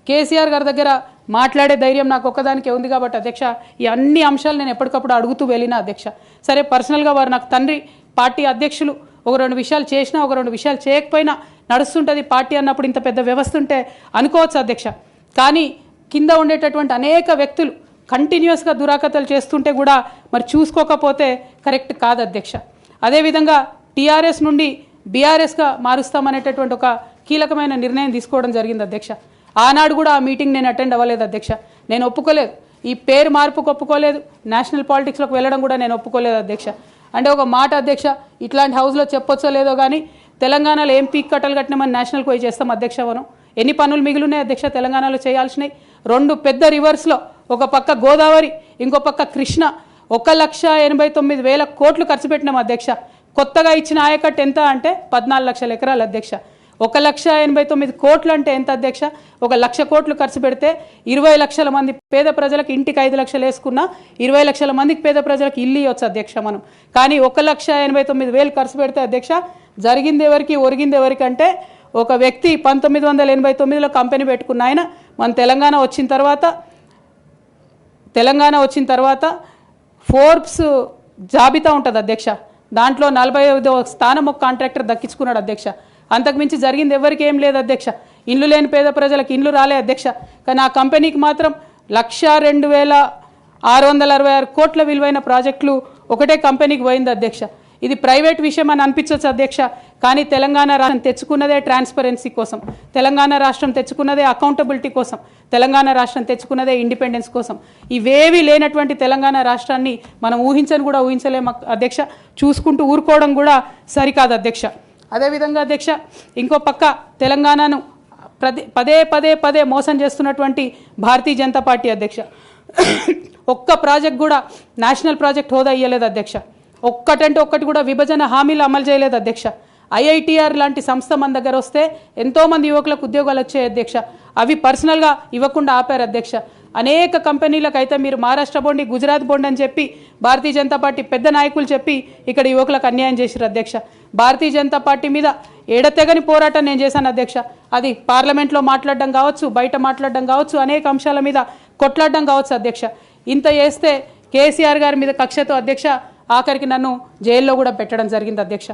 కేసీఆర్ గారి దగ్గర మాట్లాడే ధైర్యం నాకు ఒక్కదానికే ఉంది కాబట్టి అధ్యక్ష ఈ అన్ని అంశాలు నేను ఎప్పటికప్పుడు అడుగుతూ వెళ్ళిన అధ్యక్ష. సరే పర్సనల్గా వారు నాకు తండ్రి పార్టీ అధ్యక్షులు, ఒక రెండు విషయాలు చేసినా ఒక రెండు విషయాలు చేయకపోయినా నడుస్తుంటుంది పార్టీ అన్నప్పుడు ఇంత పెద్ద వ్యవస్థ ఉంటే అనుకోవచ్చు అధ్యక్ష. కానీ కింద ఉండేటటువంటి అనేక వ్యక్తులు కంటిన్యూస్గా దురాకతలు చేస్తుంటే కూడా మరి చూసుకోకపోతే కరెక్ట్ కాదు అధ్యక్ష. అదేవిధంగా టీఆర్ఎస్ నుండి బీఆర్ఎస్గా మారుస్తామనేటటువంటి ఒక కీలకమైన నిర్ణయం తీసుకోవడం జరిగింది అధ్యక్ష. ఆనాడు కూడా ఆ మీటింగ్ నేను అటెండ్ అవ్వలేదు అధ్యక్ష. నేను ఒప్పుకోలేదు, ఈ పేరు మార్పుకు ఒప్పుకోలేదు, నేషనల్ పాలిటిక్స్లోకి వెళ్ళడం కూడా నేను ఒప్పుకోలేదు అధ్యక్ష. అంటే ఒక మాట అధ్యక్ష, ఇట్లాంటి హౌస్లో చెప్పొచ్చో లేదో కానీ తెలంగాణలో ఏం పీక్ కట్టలు కట్టినామని నేషనల్కి పోయి చేస్తాం అధ్యక్ష. మనం ఎన్ని పనులు మిగిలినాయి అధ్యక్ష తెలంగాణలో చేయాల్సినవి? రెండు పెద్ద రివర్స్లో ఒక పక్క గోదావరి, ఇంకో పక్క కృష్ణ 1,89,000 కోట్లు ఖర్చు పెట్టినాం అధ్యక్ష. కొత్తగా ఇచ్చిన ఆయకట్టు ఎంత అంటే 14 లక్షల ఎకరాలు అధ్యక్ష. 1,89,000 కోట్లు అంటే ఎంత అధ్యక్ష? 1,00,000 కోట్లు ఖర్చు పెడితే 20 లక్షల మంది పేద ప్రజలకు ఇంటికి 5 లక్షలు వేసుకున్నా 20 లక్షల మందికి పేద ప్రజలకు ఇల్లు ఇవ్వచ్చు అధ్యక్ష మనం. కానీ 1,89,000 ఖర్చు పెడితే అధ్యక్ష జరిగింది ఎవరికి ఒరిగింది ఎవరికి అంటే ఒక వ్యక్తి 1989లో కంపెనీ పెట్టుకున్న ఆయన మన తెలంగాణ వచ్చిన తర్వాత ఫోర్బ్స్ జాబితా ఉంటుంది అధ్యక్ష, దాంట్లో 45వ స్థానం ఒక కాంట్రాక్టర్ దక్కించుకున్నాడు అధ్యక్ష. అంతకుమించి జరిగింది ఎవరికి ఏం లేదు అధ్యక్ష. ఇండ్లు లేని పేద ప్రజలకు ఇండ్లు రాలే అధ్యక్ష. కానీ ఆ కంపెనీకి మాత్రం 1,02,666 కోట్ల విలువైన ప్రాజెక్టులు ఒకటే కంపెనీకి పోయింది అధ్యక్ష. ఇది ప్రైవేట్ విషయం అని అనిపించవచ్చు అధ్యక్ష, కానీ తెలంగాణ రాష్ట్రం తెచ్చుకున్నదే ట్రాన్స్పరెన్సీ కోసం, తెలంగాణ రాష్ట్రం తెచ్చుకున్నదే అకౌంటబిలిటీ కోసం, తెలంగాణ రాష్ట్రం తెచ్చుకున్నదే ఇండిపెండెన్స్ కోసం. ఇవేవి లేనటువంటి తెలంగాణ రాష్ట్రాన్ని మనం ఊహించలేము అధ్యక్ష. చూసుకుంటూ ఊరుకోవడం కూడా సరికాదు అధ్యక్ష. అదేవిధంగా అధ్యక్ష ఇంకో పక్క తెలంగాణను పదే మోసం చేస్తున్నటువంటి భారతీయ జనతా పార్టీ అధ్యక్ష ఒక్క ప్రాజెక్ట్ కూడా నేషనల్ ప్రాజెక్ట్ హోదా ఇయ్యలేదు అధ్యక్ష. ఒక్కటంటే ఒక్కటి కూడా విభజన హామీలు అమలు చేయలేదు అధ్యక్ష. ఐఐటిఆర్ లాంటి సంస్థ మన దగ్గర వస్తే ఎంతోమంది యువకులకు ఉద్యోగాలు వచ్చాయి అధ్యక్ష. అవి పర్సనల్గా ఇవ్వకుండా ఆపారు అధ్యక్ష. అనేక కంపెనీలకు అయితే మీరు మహారాష్ట్ర బోండి, గుజరాత్ బోండి అని చెప్పి భారతీయ జనతా పార్టీ పెద్ద నాయకులు చెప్పి ఇక్కడ యువకులకు అన్యాయం చేశారు అధ్యక్ష. భారతీయ జనతా పార్టీ మీద ఎడతెగని పోరాటం నేను చేశాను అధ్యక్ష. అది పార్లమెంట్లో మాట్లాడడం కావచ్చు, బయట మాట్లాడడం కావచ్చు, అనేక అంశాల మీద కొట్లాడడం కావచ్చు అధ్యక్ష. ఇంత చేస్తే కేసీఆర్ గారి మీద కక్షతో అధ్యక్ష ఆఖరికి నన్ను జైల్లో కూడా పెట్టడం జరిగింది అధ్యక్ష.